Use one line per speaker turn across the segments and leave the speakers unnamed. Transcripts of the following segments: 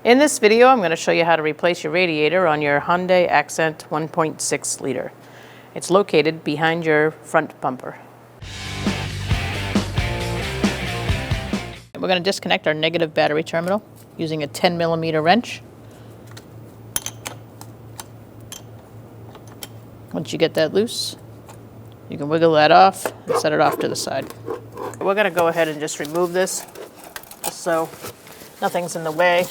In this video, I'm going to show you how to replace your radiator on your Hyundai Accent 1.6 liter. It's located behind your front bumper. We're going to disconnect our negative battery terminal using a 10mm wrench. Once you get that loose, you can wiggle that off and set it off to the side. We're going to go ahead and just remove this, just so nothing's in the way.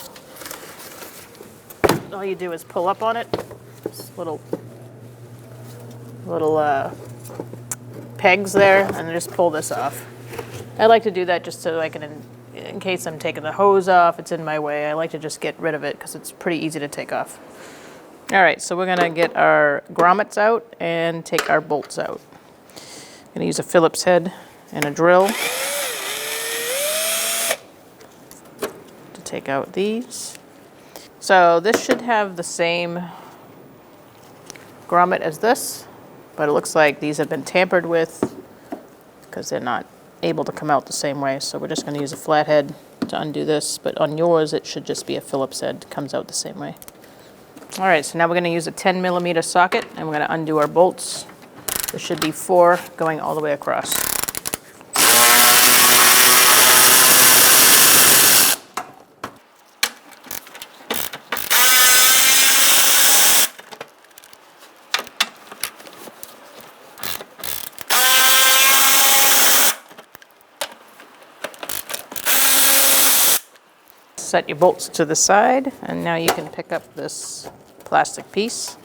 All you do is pull up on it. Just little pegs there, and just pull this off. I like to do that just so I can, in case I'm taking the hose off, it's in my way. I like to just get rid of it because it's pretty easy to take off. All right, so we're gonna get our grommets out and take our bolts out. I'm gonna use a Phillips head and a drill to take out these. So this should have the same grommet as this, but it looks like these have been tampered with because they're not able to come out the same way. So we're just going to use a flathead to undo this, but on yours it should just be a Phillips head, comes out the same way. All right, so now we're going to use a 10mm socket and we're going to undo our bolts. There should be 4 going all the way across. Set your bolts to the side, and now you can pick up this plastic piece.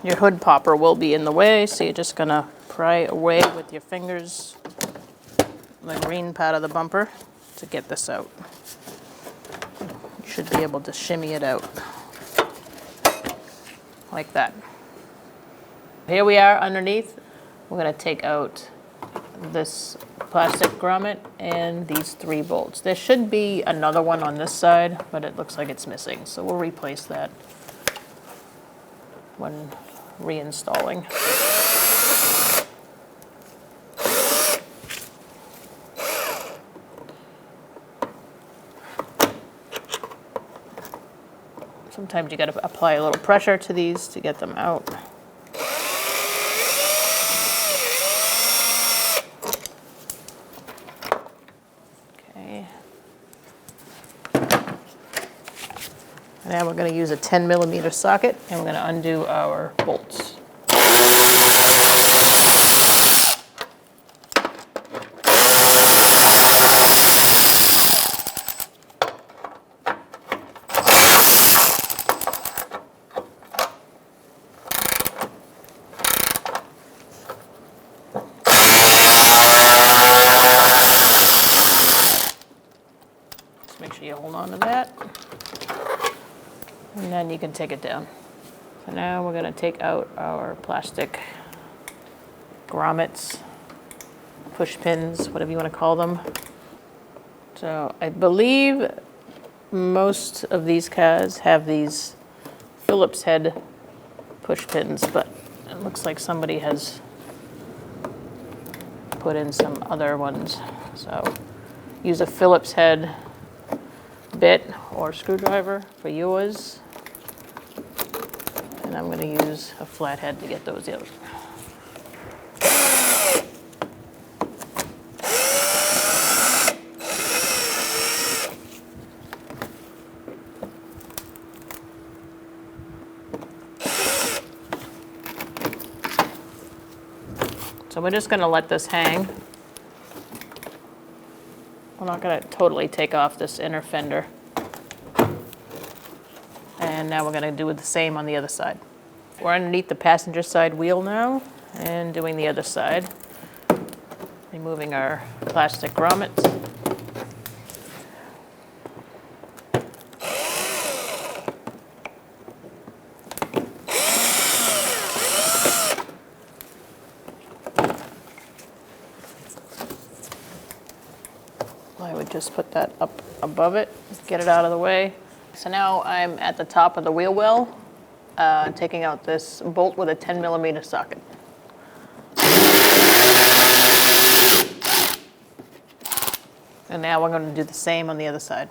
Your hood popper will be in the way, so you're just going to pry away with your fingers the green part of the bumper to get this out. You should be able to shimmy it out like that. Here we are underneath. We're going to take out this plastic grommet and these 3 bolts. There should be another one on this side, but it looks like it's missing. So we'll replace that when reinstalling. Sometimes you got to apply a little pressure to these to get them out. Now we're going to use a 10mm socket and we're going to undo our bolts. Just make sure you hold on to that. And then you can take it down. So now we're going to take out our plastic grommets, push pins, whatever you want to call them. So I believe most of these cars have these Phillips head push pins, but it looks like somebody has put in some other ones. So use a Phillips head bit or screwdriver for yours. And I'm going to use a flathead to get those out. So we're just going to let this hang. We're not going to totally take off this inner fender. And now we're going to do the same on the other side. We're underneath the passenger side wheel now and doing the other side. Removing our plastic grommets. I would just put that up above it, get it out of the way. So now I'm at the top of the wheel well, taking out this bolt with a 10mm socket. And now we're going to do the same on the other side.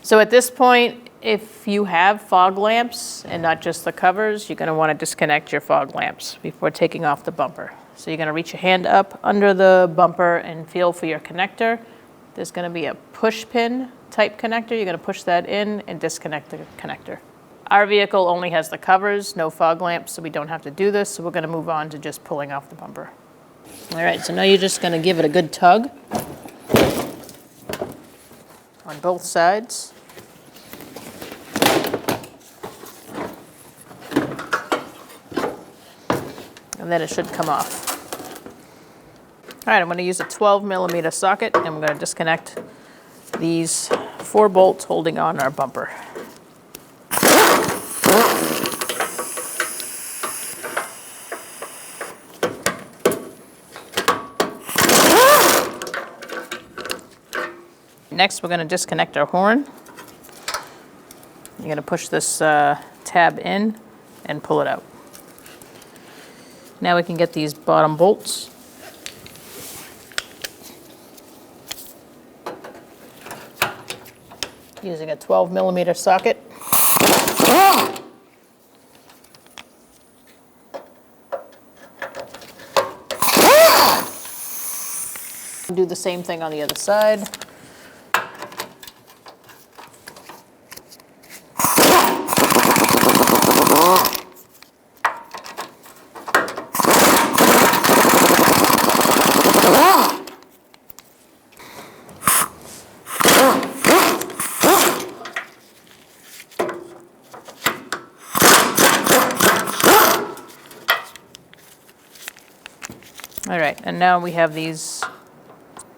So at this point, if you have fog lamps and not just the covers, you're going to want to disconnect your fog lamps before taking off the bumper. So you're going to reach your hand up under the bumper and feel for your connector. There's going to be a push pin type connector. You're going to push that in and disconnect the connector. Our vehicle only has the covers, no fog lamps, so we don't have to do this. So we're going to move on to just pulling off the bumper. All right, so now you're just going to give it a good tug on both sides. And then it should come off. All right, I'm going to use a 12mm socket, and I'm going to disconnect these 4 bolts holding on our bumper. Next, we're going to disconnect our horn. You're going to push this tab in and pull it out. Now we can get these bottom bolts. Using a 12mm socket. Do the same thing on the other side. All right, and now we have these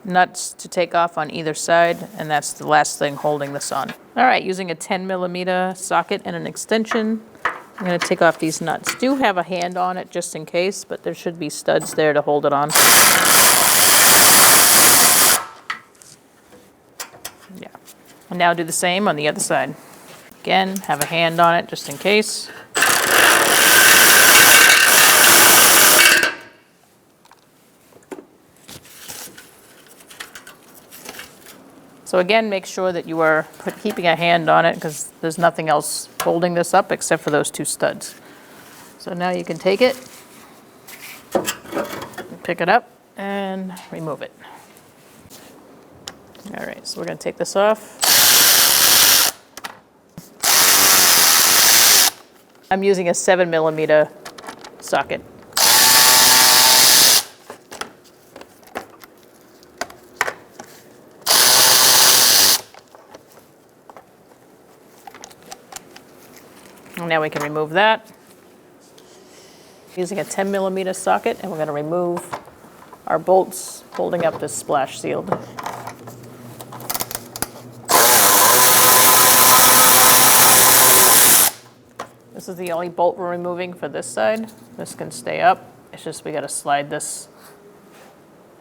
nuts to take off on either side, and that's the last thing holding this on. All right, using a 10mm socket and an extension, I'm going to take off these nuts. Do have a hand on it just in case, but there should be studs there to hold it on. Yeah, and now do the same on the other side. Again, have a hand on it just in case. So again, make sure that you are keeping a hand on it because there's nothing else holding this up except for those 2 studs. So now you can take it, pick it up, and remove it. All right, so we're going to take this off. I'm using a 7mm socket. Now we can remove that. Using a 10mm socket, and we're going to remove our bolts holding up this splash shield. This is the only bolt we're removing for this side. This can stay up. It's just we got to slide this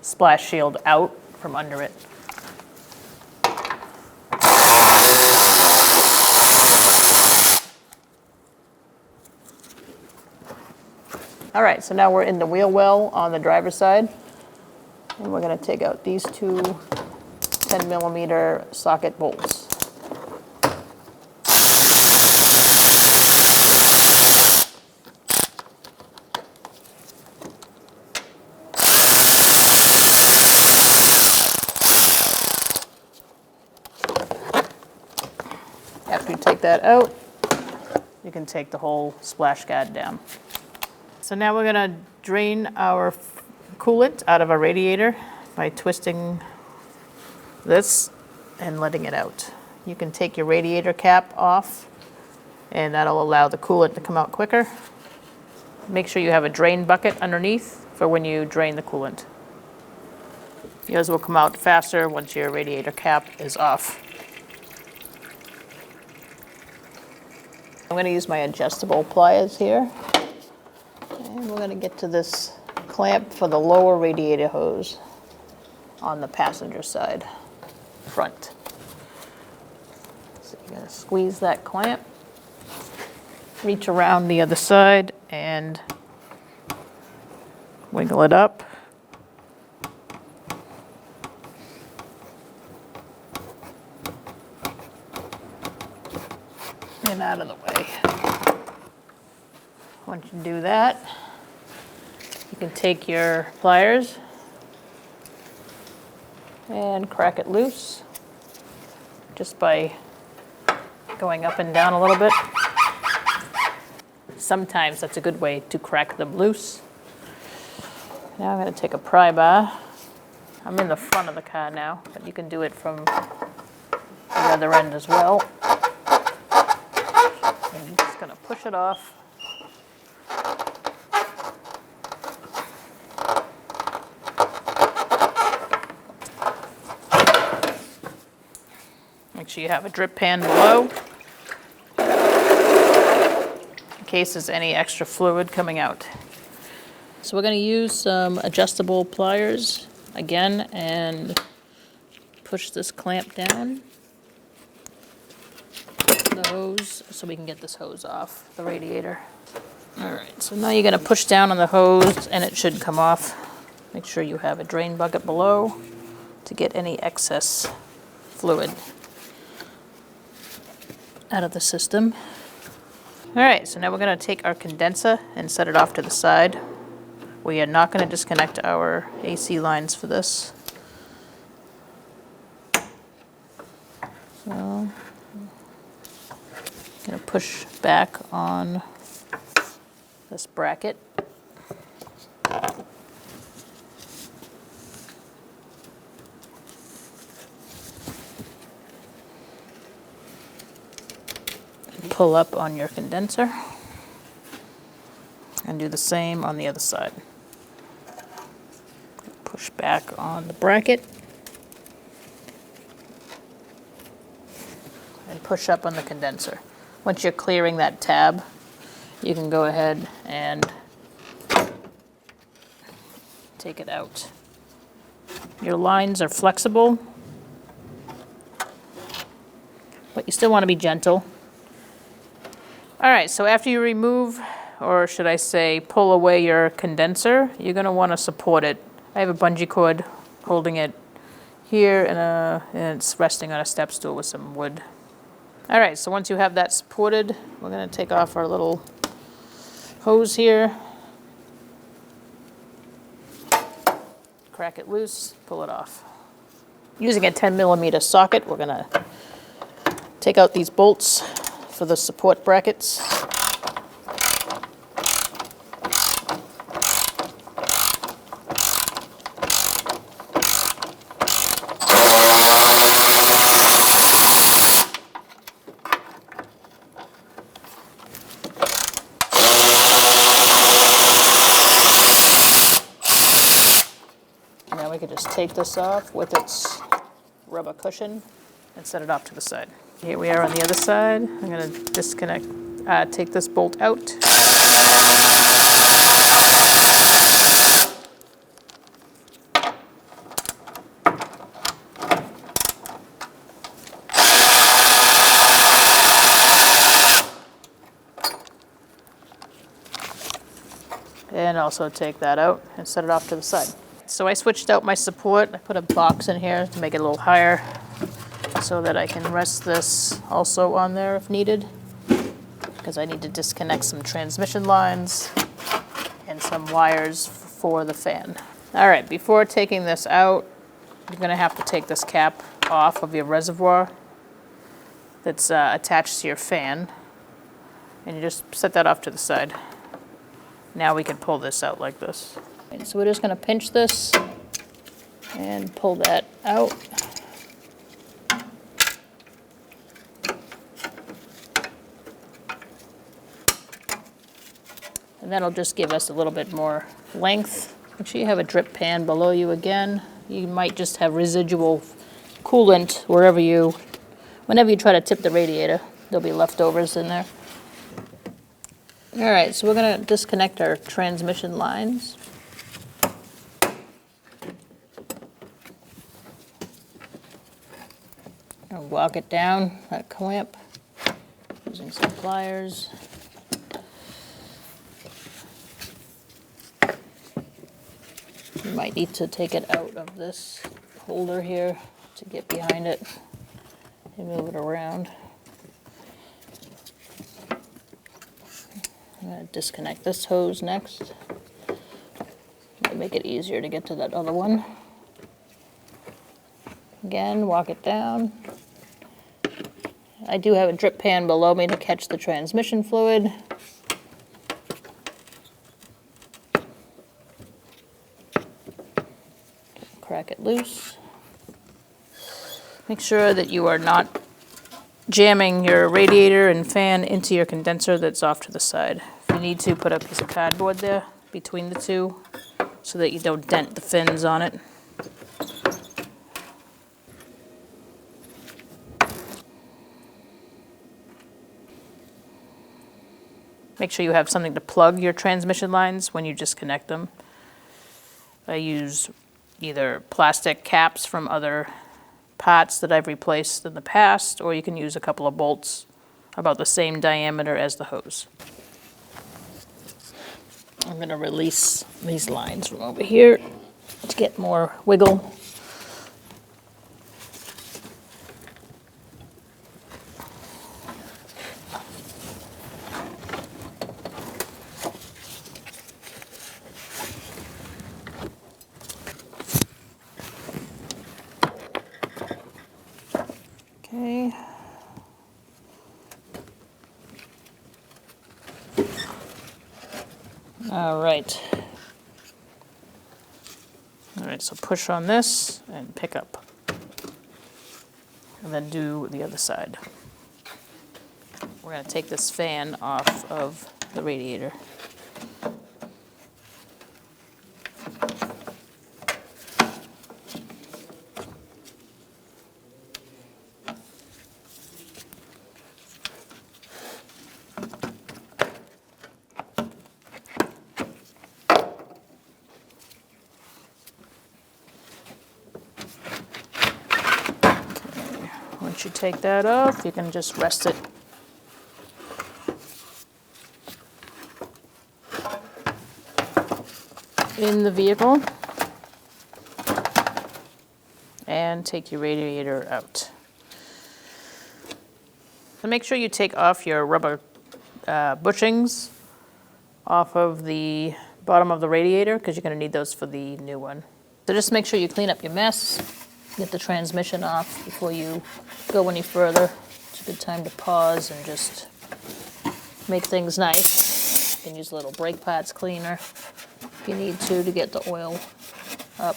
splash shield out from under it. All right, so now we're in the wheel well on the driver's side, and we're going to take out these 2 10mm socket bolts. After you take that out, you can take the whole splash guard down. So now we're going to drain our coolant out of our radiator by twisting this and letting it out. You can take your radiator cap off, and that'll allow the coolant to come out quicker. Make sure you have a drain bucket underneath for when you drain the coolant. Yours will come out faster once your radiator cap is off. I'm going to use my adjustable pliers here. And we're going to get to this clamp for the lower radiator hose on the passenger side, front. So you're going to squeeze that clamp, reach around the other side, and Wiggle it up. And out of the way. Once you do that, you can take your pliers and crack it loose just by going up and down a little bit. Sometimes that's a good way to crack them loose. Now I'm going to take a pry bar. I'm in the front of the car now, but you can do it from the other end as well. I'm just going to push it off. Make sure you have a drip pan below in case there's any extra fluid coming out. So we're going to use some adjustable pliers again and push this clamp down the hose so we can get this hose off the radiator. Alright, so now you're going to push down on the hose and it should come off. Make sure you have a drain bucket below to get any excess fluid out of the system. Alright, so now we're going to take our condenser and set it off to the side. We are not going to disconnect our AC lines for this. So I'm going to push back on this bracket. And pull up on your condenser. And do the same on the other side. Push back on the bracket. And push up on the condenser. Once you're clearing that tab, you can go ahead and take it out. Your lines are flexible, but you still want to be gentle. All right, so after you remove, or should I say pull away your condenser, you're going to want to support it. I have a bungee cord holding it here, and it's resting on a step stool with some wood. All right, so once you have that supported, we're going to take off our little hose here. Crack it loose, pull it off. Using a 10mm socket, we're going to take out these bolts for the support brackets. Now we can just take this off with its rubber cushion and set it off to the side. Here we are on the other side. I'm going to disconnect, take this bolt out. And also take that out and set it off to the side. So I switched out my support. I put a box in here to make it a little higher so that I can rest this also on there if needed, because I need to disconnect some transmission lines and some wires for the fan. All right, before taking this out, you're going to have to take this cap off of your reservoir that's attached to your fan, and you just set that off to the side. Now we can pull this out like this. And so we're just going to pinch this and pull that out. And that'll just give us a little bit more length. Make sure you have a drip pan below you again. You might just have residual coolant whenever you try to tip the radiator. There'll be leftovers in there. All right, so we're going to disconnect our transmission lines. And walk it down that clamp using some pliers. You might need to take it out of this holder here to get behind it and move it around. I'm going to disconnect this hose next. Might make it easier to get to that other one. Again, walk it down. I do have a drip pan below me to catch the transmission fluid. Crack it loose. Make sure that you are not jamming your radiator and fan into your condenser that's off to the side. If you need to, put a piece of cardboard there between the two so that you don't dent the fins on it. Make sure you have something to plug your transmission lines when you disconnect them. I use either plastic caps from other parts that I've replaced in the past, or you can use a couple of bolts about the same diameter as the hose. I'm going to release these lines from over here to get more wiggle. Okay. All right. All right, so push on this and pick up. And then do the other side. We're going to take this fan off of the radiator. Once you take that off, you can just rest it in the vehicle and take your radiator out. So make sure you take off your rubber bushings off of the bottom of the radiator because you're going to need those for the new one. So just make sure you clean up your mess. Get the transmission off before you go any further. It's a good time to pause and just make things nice. You can use a little brake pads cleaner if you need to get the oil up.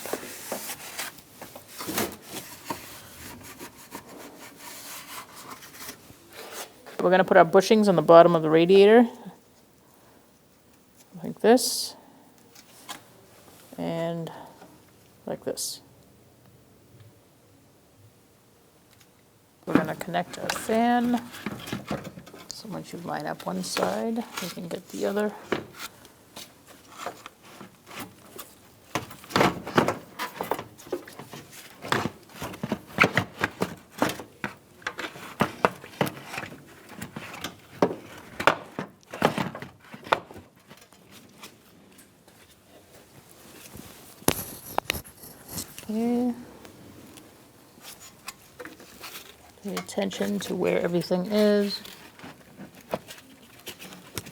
We're going to put our bushings on the bottom of the radiator like this and like this. We're going to connect our fan. So once you line up one side, you can get the other. Okay. Pay attention to where everything is.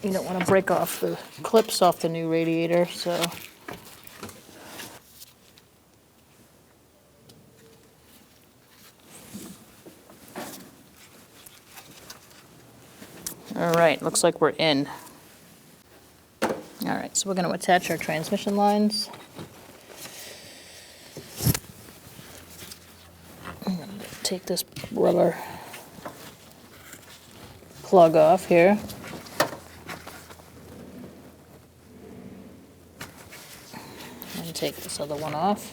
You don't want to break off the clips off the new radiator, so. All right, looks like we're in. All right, so we're going to attach our transmission lines. I'm going to take this rubber plug off here. And take this other one off.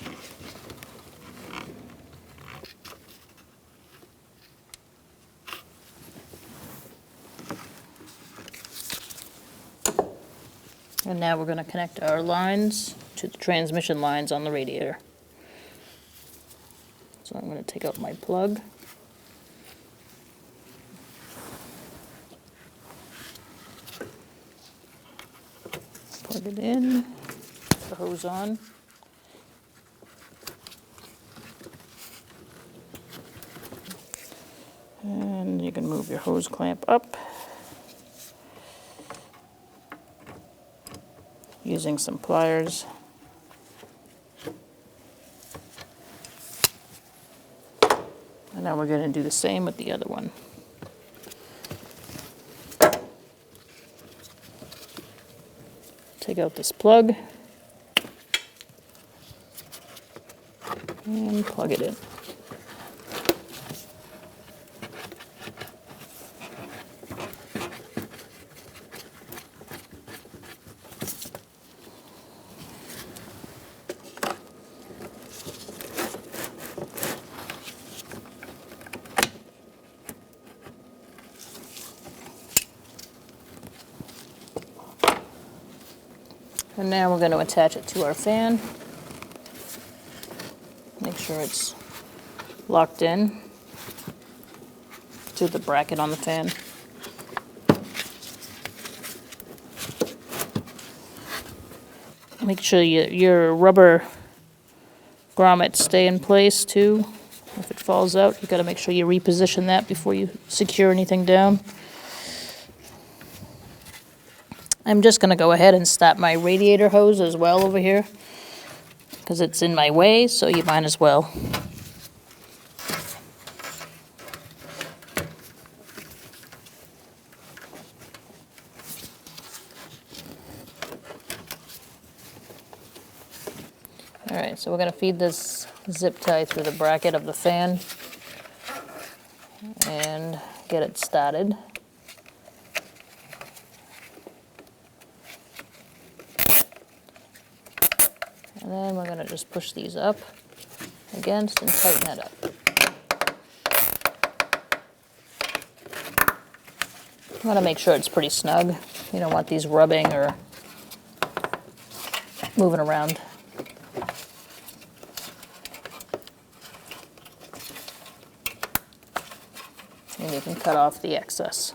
And now we're going to connect our lines to the transmission lines on the radiator. So I'm going to take out my plug. Plug it in, put the hose on. you can move your hose clamp up using some pliers. And now we're going to do the same with the other one. Take out this plug and plug it in. And now we're going to attach it to our fan. Make sure it's locked in to the bracket on the fan. Make sure your rubber grommets stay in place too. If it falls out, you've got to make sure you reposition that before you secure anything down. I'm just going to go ahead and stop my radiator hose as well over here because it's in my way, so you might as well. Alright, so we're going to feed this zip tie through the bracket of the fan and get it started. And then we're going to just push these up against and tighten it up. You want to make sure it's pretty snug. You don't want these rubbing or moving around. And you can cut off the excess.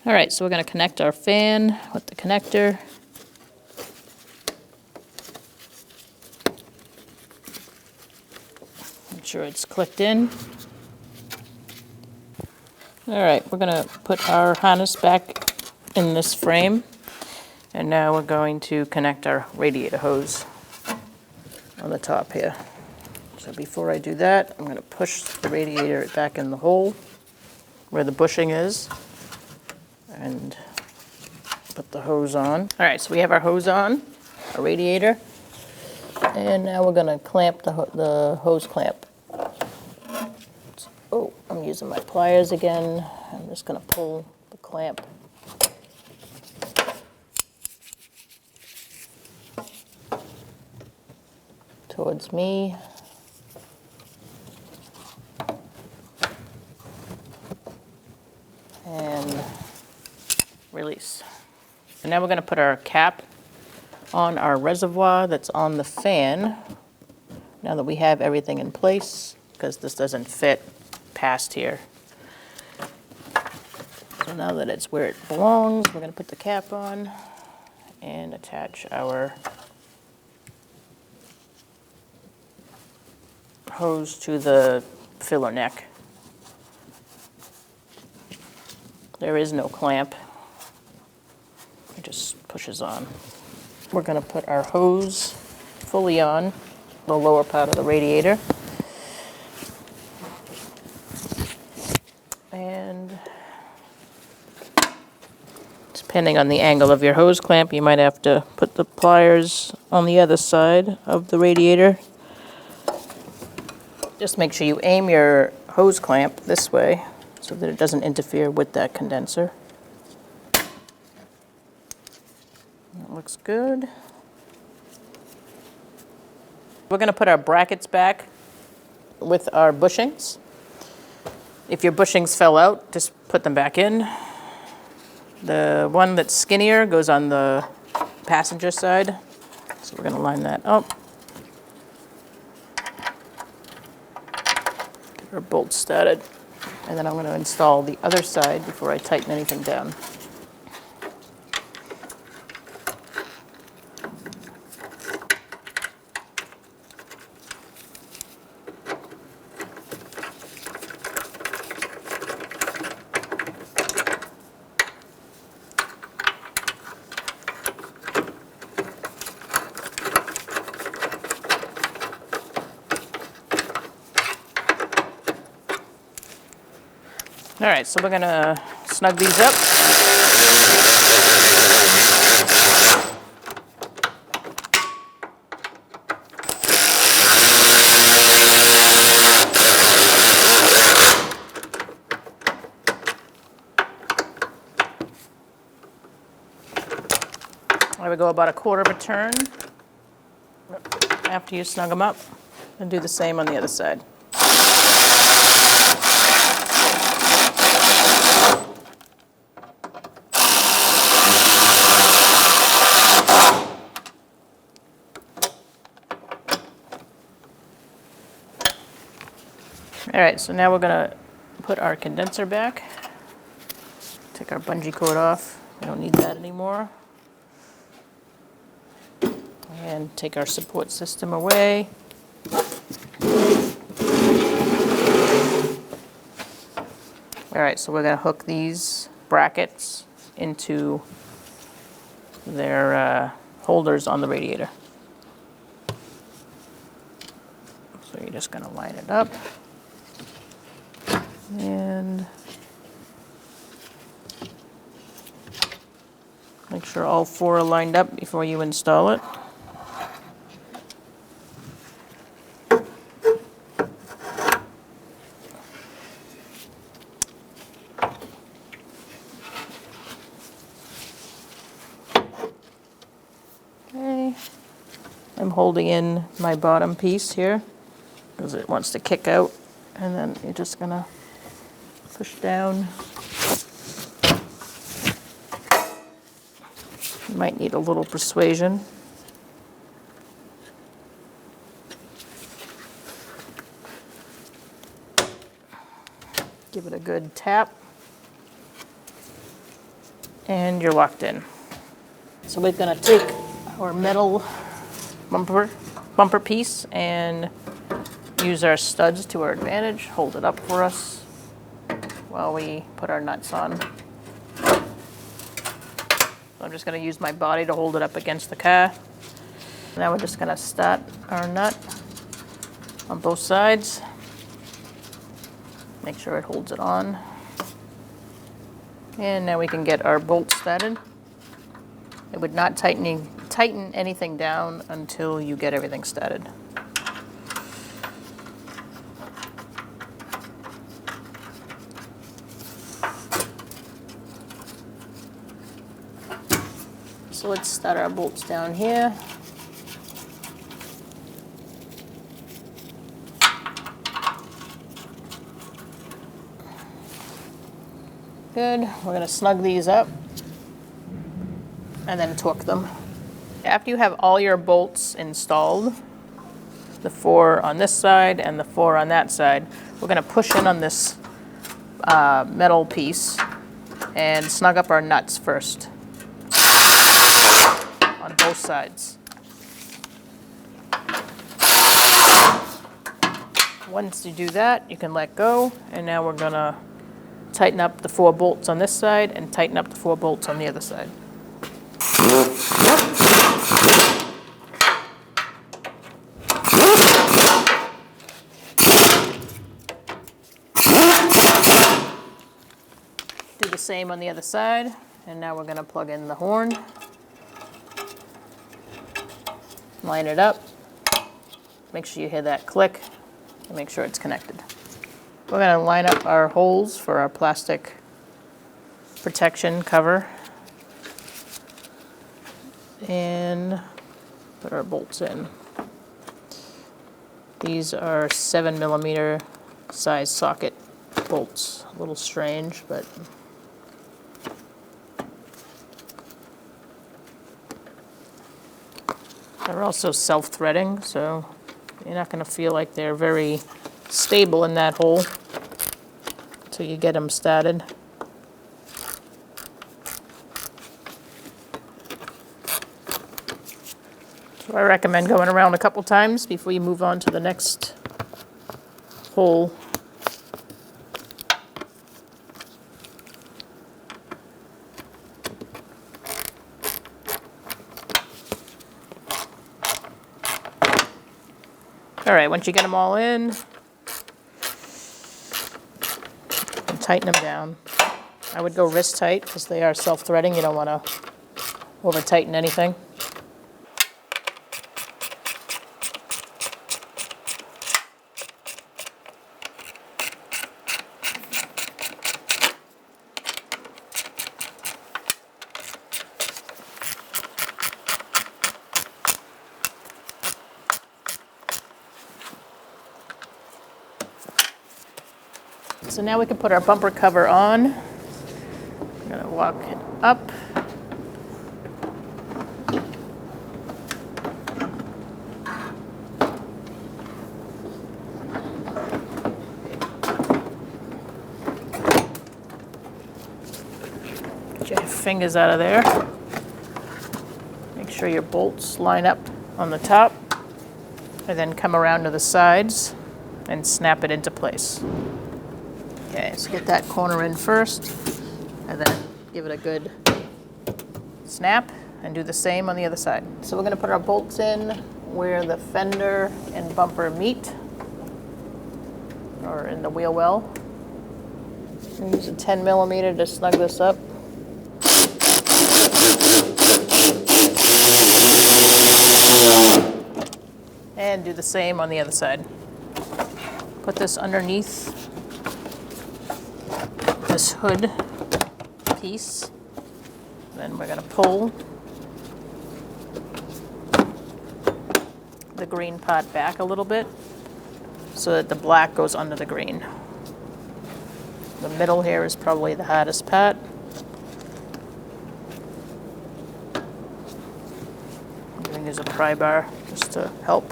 All right, so we're going to connect our fan with the connector. Make sure it's clicked in. All right, we're going to put our harness back in this frame. And now we're going to connect our radiator hose on the top here. So before I do that, I'm going to push the radiator back in the hole where the bushing is and put the hose on. All right, so we have our hose on, our radiator, and now we're going to clamp the hose clamp. Oh, I'm using my pliers again. I'm just going to pull the clamp towards me. And release. And now we're going to put our cap on our reservoir that's on the fan. Now that we have everything in place, because this doesn't fit past here. So now that it's where it belongs, we're going to put the cap on and attach our hose to the filler neck. There is no clamp. It just pushes on. We're going to put our hose fully on the lower part of the radiator. And depending on the angle of your hose clamp, you might have to put the pliers on the other side of the radiator. Just make sure you aim your hose clamp this way so that it doesn't interfere with that condenser. That looks good. We're going to put our brackets back with our bushings. If your bushings fell out, just put them back in. The one that's skinnier goes on the passenger side. So we're going to line that up. Get our bolts started. And then I'm going to install the other side before I tighten anything down. All right, so we're gonna snug these up. I would go about 1/4 of a turn after you snug them up, and do the same on the other side. All right, so now we're gonna put our condenser back. Take our bungee cord off. We don't need that anymore. And take our support system away. All right, so we're gonna hook these brackets into their holders on the radiator. So you're just gonna line it up. And make sure all 4 are lined up before you install it. Okay, I'm holding in my bottom piece here because it wants to kick out, and then you're just gonna push down. You might need a little persuasion. Give it a good tap. And you're locked in. So we're gonna take our metal bumper piece and use our studs to our advantage. Hold it up for us while we put our nuts on. So I'm just going to use my body to hold it up against the car. Now we're just going to start our nut on both sides. Make sure it holds it on. And now we can get our bolt started. It would not tighten anything down until you get everything started. So let's start our bolts down here. Good. We're going to snug these up and then torque them. After you have all your bolts installed, the 4 on this side and the 4 on that side, we're going to push in on this metal piece and snug up our nuts first on both sides. Once you do that, you can let go, and now we're going to tighten up the 4 bolts on this side and tighten up the 4 bolts on the other side. Do the same on the other side, and now we're going to plug in the horn. Line it up. Make sure you hear that click and make sure it's connected. We're going to line up our holes for our plastic protection cover and put our bolts in. These are 7mm size socket bolts. A little strange, but they're also self-threading, so you're not going to feel like they're very stable in that hole until you get them started. So I recommend going around a couple times before you move on to the next hole. All right, once you get them all in, tighten them down. I would go wrist tight because they are self-threading. You don't want to over-tighten anything. So now we can put our bumper cover on. I'm going to walk it up. Get your fingers out of there. Make sure your bolts line up on the top, and then come around to the sides and snap it into place. Okay, so get that corner in first, and then give it a good snap, and do the same on the other side. So we're going to put our bolts in where the fender and bumper meet, or in the wheel well. Use a 10 millimeter to snug this up. And do the same on the other side. Put this underneath this hood piece. Then we're going to pull the green part back a little bit so that the black goes under the green. The middle here is probably the hardest part. I'm going to use a pry bar just to help.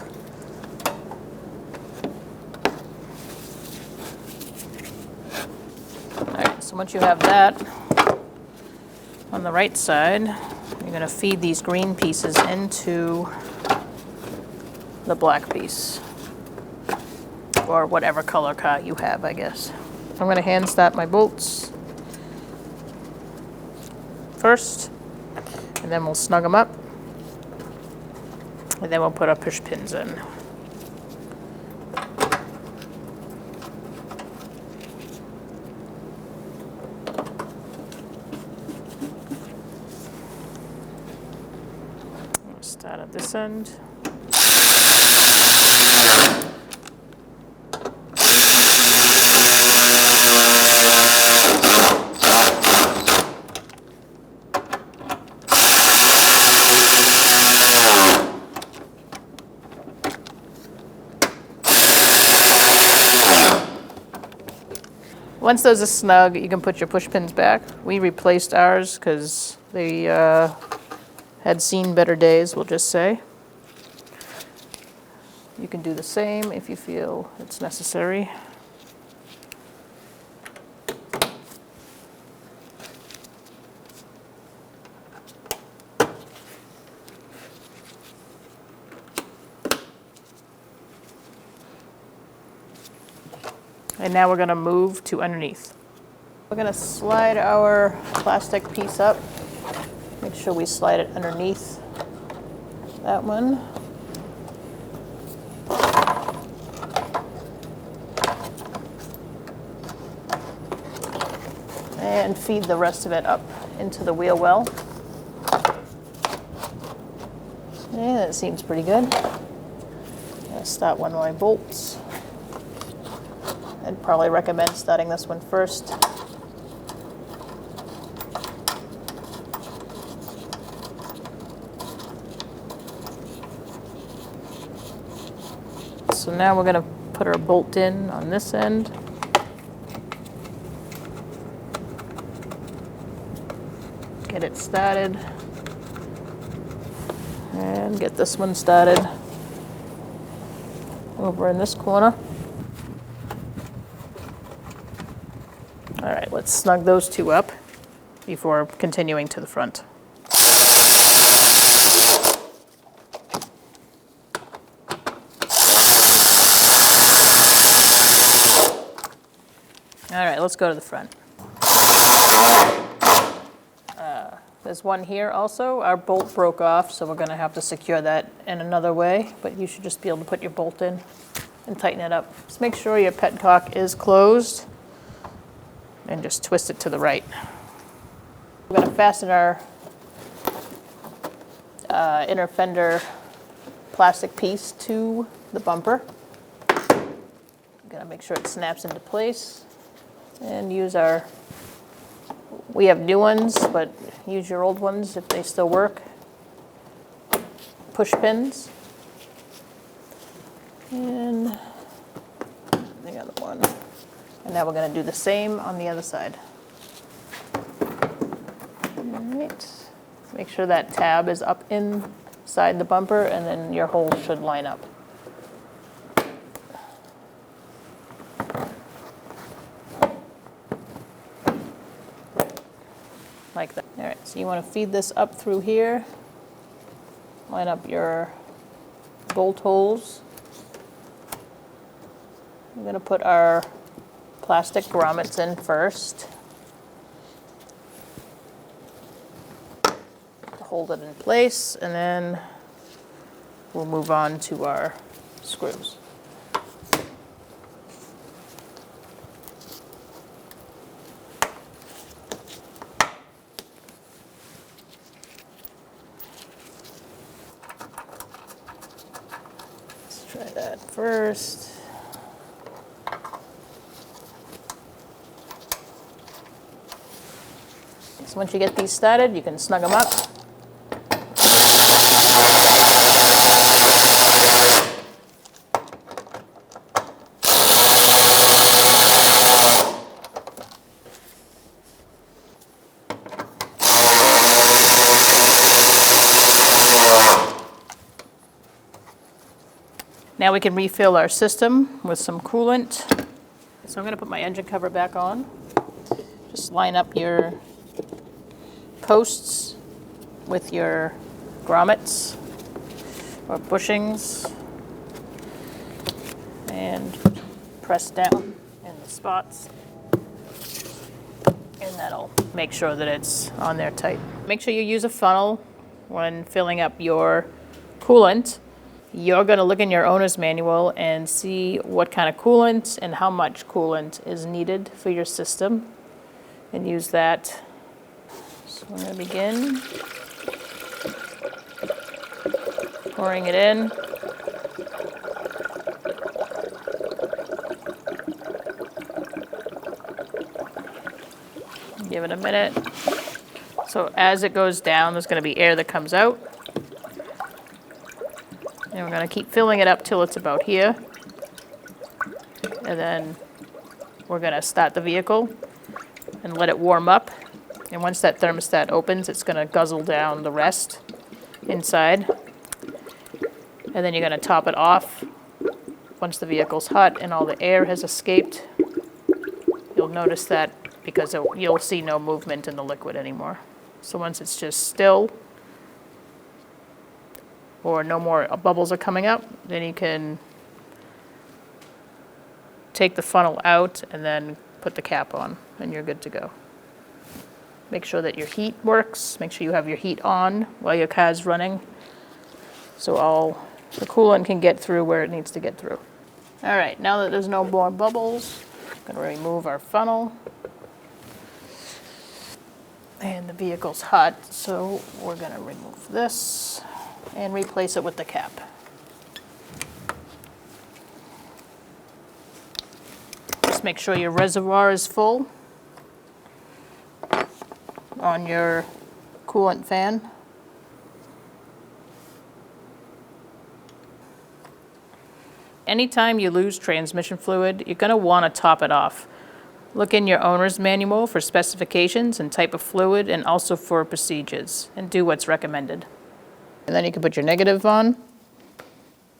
So once you have that on the right side, you're going to feed these green pieces into the black piece, or whatever color car you have, I guess. I'm going to hand start my bolts first, and then we'll snug them up, and then we'll put our push pins in. Start at this end. Once those are snug, you can put your push pins back. We replaced ours because they had seen better days, we'll just say. You can do the same if you feel it's necessary. And now we're going to move to underneath. We're going to slide our plastic piece up. Make sure we slide it underneath that one. And feed the rest of it up into the wheel well. And that seems pretty good. I'm going to start one of my bolts. I'd probably recommend starting this one first. So now we're going to put our bolt in on this end. Get it started. And get this one started over in this corner. All right, let's snug those two up before continuing to the front. All right, let's go to the front. There's one here also. Our bolt broke off, so we're going to have to secure that in another way, but you should just be able to put your bolt in and tighten it up. Just make sure your petcock is closed. and just twist it to the right. We're going to fasten our inner fender plastic piece to the bumper. I'm going to make sure it snaps into place and use our, we have new ones, but use your old ones if they still work. Push pins. And the other one. And now we're going to do the same on the other side. All right. Make sure that tab is up inside the bumper, and then your hole should line up. Like that. All right, so you want to feed this up through here. Line up your bolt holes. We're going to put our plastic grommets in first to hold it in place, and then we'll move on to our screws. Let's try that first. So once you get these started, you can snug them up. Now we can refill our system with some coolant. So I'm going to put my engine cover back on. Just line up your posts with your grommets or bushings and press down in the spots, and that'll make sure that it's on there tight. Make sure you use a funnel when filling up your coolant. You're going to look in your owner's manual and see what kind of coolant and how much coolant is needed for your system, and use that. So I'm going to begin pouring it in. Give it a minute. So as it goes down, there's going to be air that comes out. And we're going to keep filling it up till it's about here. And then we're going to start the vehicle and let it warm up. And once that thermostat opens, it's going to guzzle down the rest inside. And then you're going to top it off once the vehicle's hot and all the air has escaped. You'll notice that because you'll see no movement in the liquid anymore. So once it's just still, or no more bubbles are coming up, then you can take the funnel out and then put the cap on, and you're good to go. Make sure that your heat works. Make sure you have your heat on while your car's running, so all the coolant can get through where it needs to get through. All right, now that there's no more bubbles, I'm going to remove our funnel. And the vehicle's hot, so we're going to remove this and replace it with the cap. Just make sure your reservoir is full on your coolant fan. Anytime you lose transmission fluid, you're going to want to top it off. Look in your owner's manual for specifications and type of fluid, and also for procedures, and do what's recommended. And then you can put your negative on,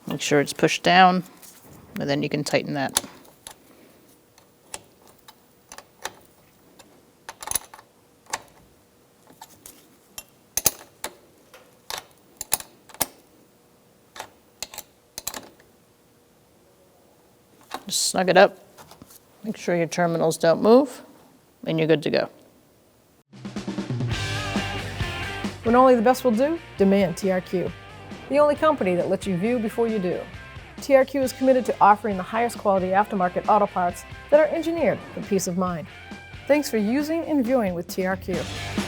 make sure it's pushed down, and then you can tighten that. Just snug it up. Make sure your terminals don't move, and you're good to go.
When only the best will do, demand TRQ. The only company that lets you view before you do. TRQ is committed to offering the highest quality aftermarket auto parts that are engineered for peace of mind. Thanks for using and viewing with TRQ.